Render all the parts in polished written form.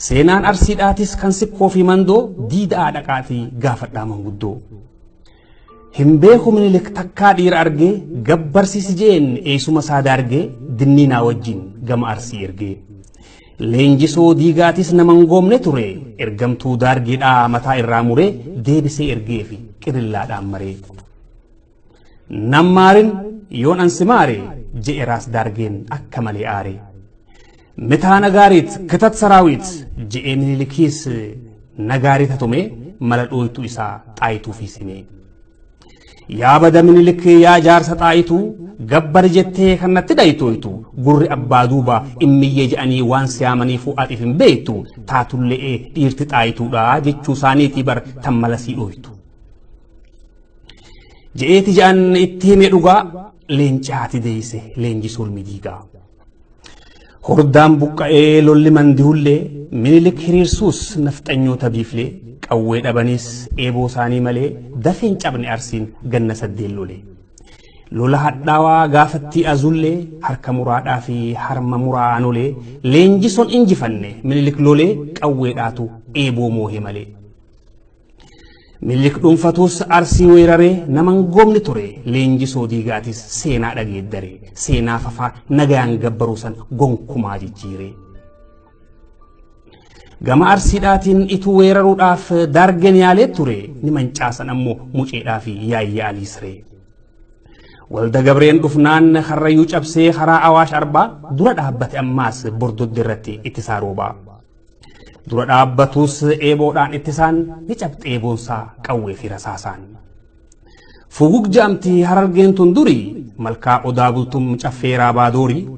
seenaan arsiidhaatis kan sikkoo fi mandoo diidaa dhaqaatii gaafadhaa manguddoo hin beeku Minilik takkaa dhiira argee gabbarsiisi jeen eesuma isaa daargee dinniinaa wajjin gama arsii ergee leenjisoo diigaatis naman goomne ture ergamtuu daargeedhaa mataa irraa muree deebisee ergee fi qirillaadhaan maree nammaarin yoon ansimaare je'e raas daargeen akka malee aare mitaa nagaarit kitat saraawit je'e Minilikiis nagaarita tume mala dhooytu isaa xaayituu fi simee yaa bada Minilik yaa jaarsa xaayituu gabbar jettee kanatti dhaytooytu gurri abbaa duuba immiyyee je'anii waan siyaamaniifuu atiif hin beektu taatullee dhiirti xaayituudha jechuu isaaniitii bar tan malasii dhooytu je'eeti ja'an itti hime dhugaa leencaati deeyse leenjisuun midiigaa hordaan buqqa'ee lolli mandihullee Minilik hiriirsuus nafxanyoota biiflee qawwee dhabanis eeboo isaanii malee dafeen cabne arsiin ganna saddeen lole lola hadhaawaa gaafattii azullee harka muraadhaa fi harma muraanolee leenjisuun injifanne Minilik lolee qawweedhaatu eeboo moohe malee Minilik dhuunfatus arsii weeraree naman goomni ture leenjisoo diigaatis seenaa dhageeddare seenaa fafaa nagayaan gabbaruusan gonkumaa jijjiire gama arsiidhaatiin ituu weeraruudhaaf daargeen yaalee ture ni mancaasan ammoo muceedhaa fi yaayyaa aliisree walda gabreen dhufnaan harrayyuu cabsee karaa awaash arbaa dura dhaabbate ammaas bordodde irratti ittisaa roobaa dura dhaabbatus eeboodhaan ittisaan ni cabxe eeboonsaa qawwee fi rasaasaan fugug jaamti harargeen tun durii malkaa odaa bultum caffeeraa baadoorii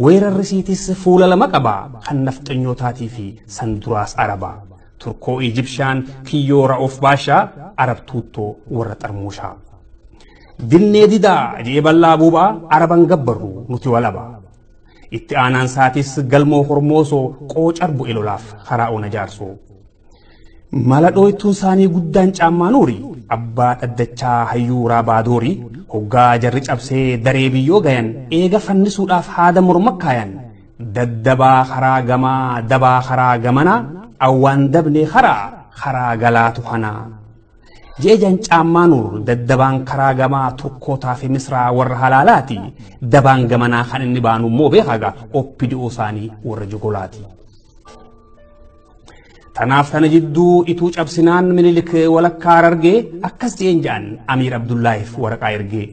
weerarrisiitis fuula lama qabaa kan nafxanyootaatii fi sanduraas arabaa turkoo Ijibshaan kiyyoo ra'oof baashaa arab tuuttoo warra xarmuushaa dinnee didaa jee ballaa buubaa araban gabbarru nuti walabaa itti aanaan saatis galmoo hormoosoo qoocar bu'e lolaaf karaa ona jaarsoo mala dhooytuun isaanii guddaan caammaa nuuri abbaa dhaddachaa hayyuuraa baadoorii hoggaa jarri cabsee daree biyyoo gayan eega fannisuudhaaf haada mormakkaayan daddabaa karaa gamaa dabaa karaa gamanaa awwaan dabnee karaa galaatu kanaa jeejan caammaa nuur daddabaan karaa gamaa turkootaa fi misraa warra halaalaati dabaan gamanaa kan inni baanu immoo beekaga oppidi'oo isaanii warra jogolaati tanaaf tana jidduu ituu cabsinaan Minilik walakkaa argee akkas jeen ja'an Amiir Abdullaahiif waraqaa ergee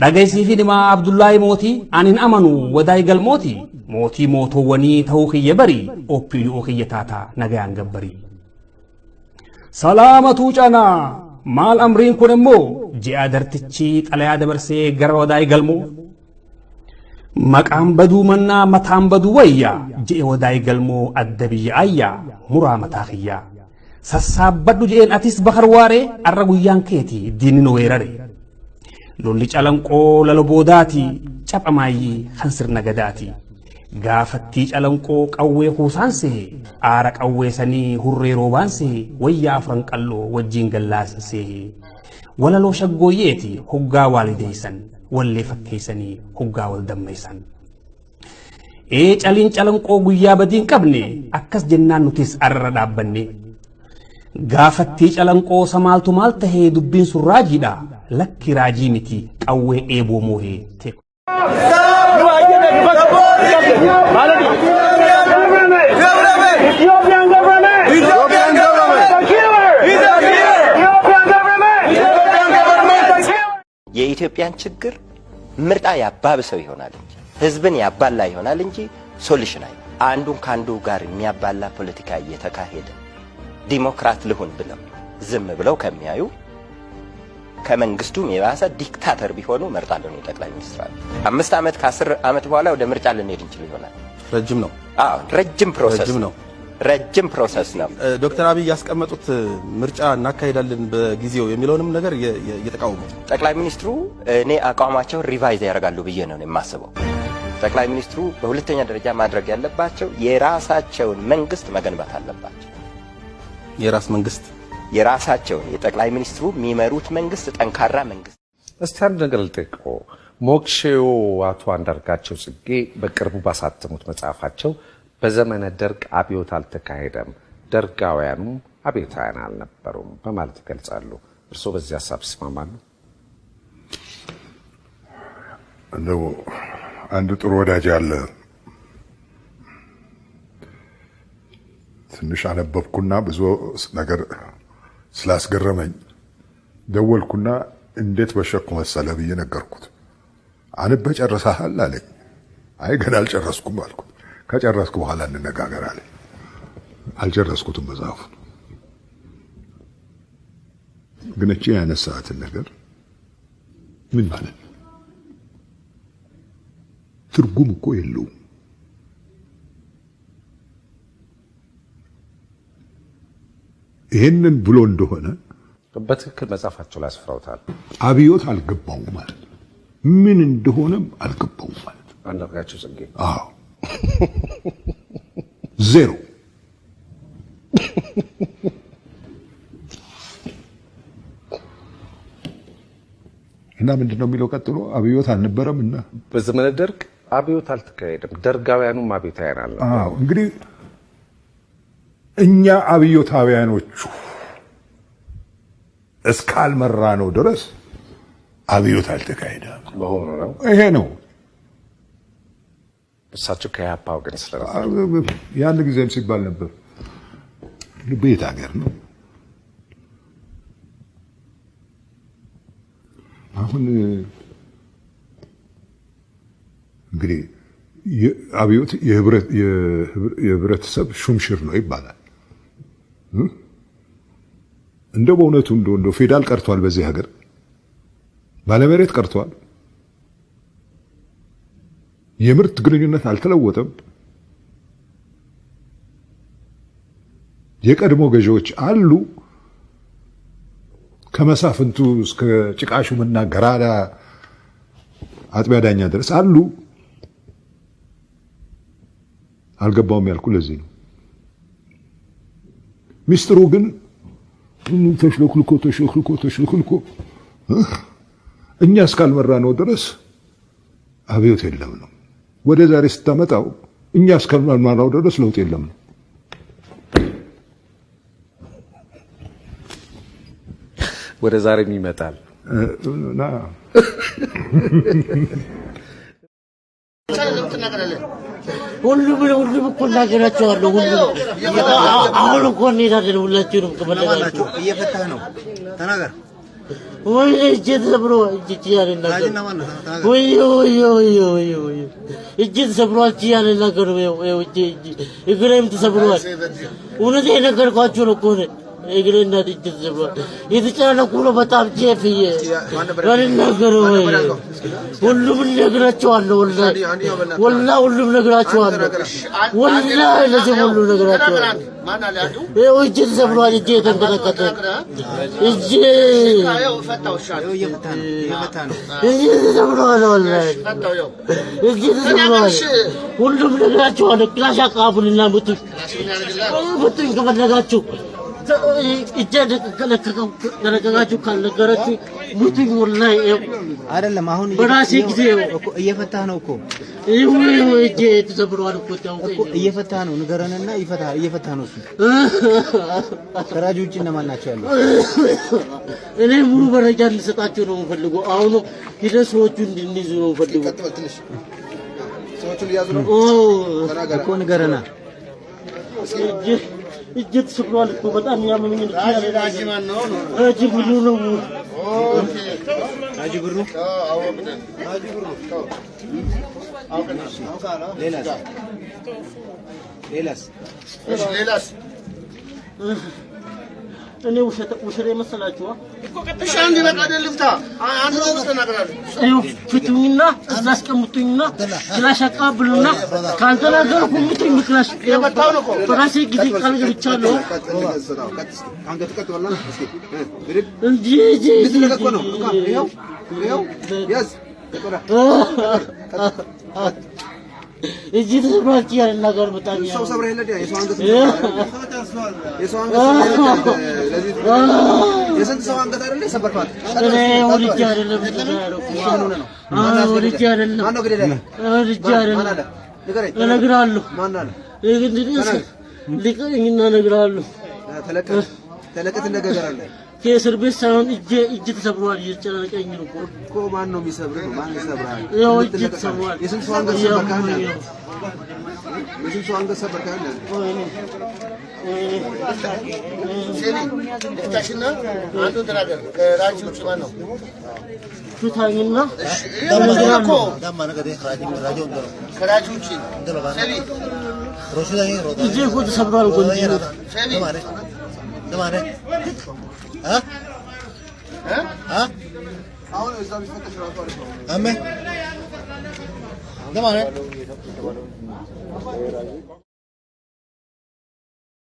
dhagaysiifi dhimaa Abdullaahi mootii anin amanu wadaay galmooti mootii mootoowwanii ta'uu kiyya barii oppidi'oo kiyya taataa nagayaan gabbarii salaamatuu canaa maal amriin kun immoo je'a dartichi xalayaa dabarsee gara wadaay galmoo maqaan baduu mannaa mataan baduu wayyaa je'e wadaay galmoo adda biyya ayyaa muraa mataa kiyyaa sassaabbadhu je'een atis bakar waaree arra guyyaan keeti diinin weerare lolli calanqoo lalo boodaati caphamaayyi kan sirna gadaati gaafattii calanqoo qawwee kuusaanse aara qawweesanii hurree roobaanse wayyaa afran qalloo wajjiin gallaasise walaloo shaggooyyeeti hoggaa waalideeysan wallee fakkeeysanii hoggaa wal dammeeysan caliin calanqoo guyyaa badiin qabne akkas jennaan nutis arra dhaabbanne gaafattii calanqoo samaaltu maal tahee dubbiin sun raajiidha lakki raajii miti qawwee eeboo moohee teeku የኢትዮጵያን ችግር ምርጫ ያባብሰው ይሆናል እንጂ ህዝብን ያባላ ይሆናል እንጂ ሶሉሽን አይ አንዱን ካንዱ ጋር የሚያባላ ፖለቲካ እየተካሄደ ዲሞክራት ልሁን ብለው ዝም ብለው ከሚያዩ ከመንግስቱም የባሰ ዲክታተር ቢሆኑ መርጣለሁ ነው ጠቅላይ ሚኒስትር። 5 አመት ከ10 አመት በኋላ ወደ ምርጫ ልንሄድ እንችል ይሆናል። ረጅም ነው። ረጅም ፕሮሰስ ነው። ዶክተር አብይ ያስቀመጡት ምርጫ እናካሄዳለን በጊዜው የሚለውንም ነገር እየተቃወሙ ጠቅላይ ሚኒስትሩ እኔ አቋማቸው ሪቫይዝ ያደርጋሉ ብዬ ነው የማስበው። ጠቅላይ ሚኒስትሩ በሁለተኛ ደረጃ ማድረግ ያለባቸው የራሳቸውን መንግስት መገንባት አለባቸው። የራስ መንግስት የራሳቸውን የጠቅላይ ሚኒስትሩ የሚመሩት መንግስት ጠንካራ መንግስት እስታንድ ነገር ልጠይቆ ሞክሼው አቶ አንዳርጋቸው ጽጌ በቅርቡ ባሳተሙት መጽሐፋቸው በዘመነ ደርግ አብዮት አልተካሄደም ደርጋውያኑ አብዮታውያን አልነበሩም በማለት ይገልጻሉ እርሶ በዚህ ሐሳብ ይስማማሉ እንደው አንድ ጥሩ ወዳጅ አለ ትንሽ አነበብኩና ብዙ ነገር ስላስገረመኝ ደወልኩና እንዴት በሸኩ መሰለ ብዬ ነገርኩት አንበ ጨርሰሃል አለኝ አይ ገና አልጨረስኩም አልኩት ከጨረስኩ በኋላ እንነጋገር አለኝ አልጨረስኩትም መጽሐፉን ግን እቺ ያነሳትን ነገር ምን ማለት ትርጉም እኮ የለውም ይሄንን ብሎ እንደሆነ በትክክል መጽሐፋቸው ላይ አስፍረውታል አብዮት አልገባው ማለት ምን እንደሆነም አልገባው ማለት አንዳርጋቸው ጽጌ አዎ ዜሮ እና ምንድነው የሚለው ቀጥሎ አብዮት አልነበረምና በዘመነ ደርግ አብዮት አልተካሄደም ደርጋውያኑም አብዮታውያን አልነበሩም አዎ እንግዲህ እኛ አብዮታውያኖቹ እስካልመራ ነው ድረስ አብዮት አልተካሄደም በሆነ ነው ይሄ ነው እሳቸው ከያፓ ወገን ስለነበሩ ያን ጊዜም ሲባል ነበር ቤት ሀገር ነው አሁን እንግዲህ አብዮት የህብረተሰብ ሹምሽር ነው ይባላል እንደው በእውነቱ እንደው ፌዳል ቀርቷል በዚህ ሀገር ባለመሬት ቀርቷል የምርት ግንኙነት አልተለወጠም የቀድሞ ገዢዎች አሉ ከመሳፍንቱ እስከ ጭቃሹምና ገራዳ አጥቢያ ዳኛ ድረስ አሉ አልገባውም ያልኩ ለዚህ ነው ሚስጥሩ ግን ተሽሎክልኮ እኛ እስካልመራ ነው ድረስ አብዮት የለም ነው ወደ ዛሬ ስታመጣው እኛ እስካልመራ ነው ድረስ ለውጥ የለም ነው ወደ ዛሬም ይመጣል ና ሁሉም እኮ እናገራቸዋለሁ ሁሉም አሁን እኮ እንሄዳለን ሁላችንም ከመለጋችሁ እየፈታህ ነው ተናገር ወይ እጄ ተሰብሮ እጄ ያለና ወይ እጄ ተሰብሯል እጄ ያለና ገሩ እጄ እግሬም ተሰብሯል እውነቴን ነገርኳችሁ ነው እኮ እግሬና እጄ ተሰብሯል የተጨናነኩ ነው በጣም ቼፍዬ ባልናገረው ሁሉም ነግራቸዋለሁ ወላሂ ሁሉም ነግራቸዋለሁ ወላሂ ለዚህ ሁሉ ነግራቸዋለሁ እጄ ተሰብሯል እጄ ተንቀጠቀጠ እጄ እጄ ተሰብሯል ወላሂ እጄ ተሰብሯል ሁሉም ነግራቸዋለሁ ክላሽ አቃቡንና ሙቱኝ ከፈለጋችሁ እጄ ከለቀቃችሁ ካልነገራችሁ ሙቱኝ ወላሂ አይደለም አሁን በራሴ ጊዜ እየፈታህ ነው እኮ እጄ ተሰብሯል እኮ እየፈታህ ነው ንገረንና እየፈታህ ነው እሱ ከራጅ ውጪ እነማን ናቸው ያሉት እኔ ሙሉ መረጃ እንድሰጣቸው ነው የምፈልገው አሁን ሂደህ ሰዎቹ እንድንይዙ ነው የምፈልገው ሰዎቹን ሊያዙ ነው እኮ ንገረና እጄ ተሰብሯል እኮ በጣም ያመመኝ ራጂ ማን ነው ራጂ ብሩ ነው ራጂ ብሩ ሌላስ እኔ ውሸት መሰላችሁ እኮ ቀጥታ አንድ በቃ ደልፍታ አንድ ነው ተናገራለሁ ፍቱኝና እዛ አስቀምጡኝና ክላሽ አቃብሉና ካልተናገርኩ ምትኝ ምክላሽ የመታው ነው እኮ በራሴ ጊዜ ቃል ገብቻለሁ አንገት ቀጥወላ እስኪ እንጂ ልትለቀቅ ነው ይኸው ያዝ እጂ ተሰብሯል ያለ ነገር በጣም ሰው ሰብረ ይለዳ የሰው አንገት የስንት ሰው አንገት አይደለ ሰበርፋት እኔ ወልጄ አይደለም ወልጄ አይደለም ማነው ገደለ ወልጄ አይደለም እነግራለሁ ማን አለ ልቀኝና እነግርሃለሁ። ተለቀት እንደገገራለ ከእስር ቤት ሳይሆን እጅ ተሰብሯል። እየጨነቀኝ ነው እኮ። ማን ነው የሚሰብረው? ማን ይሰብራል? ያው እጅ ተሰብሯል። የስንት ሰው አንገት ሰበርካለ? የስንት ሰው አንገት ሰበርካለ? ታሽና አንዱ ተናገር። ከራጂ ውጭ ማን ነው? ፍታኝና ዳማ ነገር ከራጂ ውጭ ሰቢ እጄ እኮ ተሰብሯል እኮ ሰቢ ለማረ አሁን እዛ ቢፈተሽ ራሱ አለ አሜ ለማረ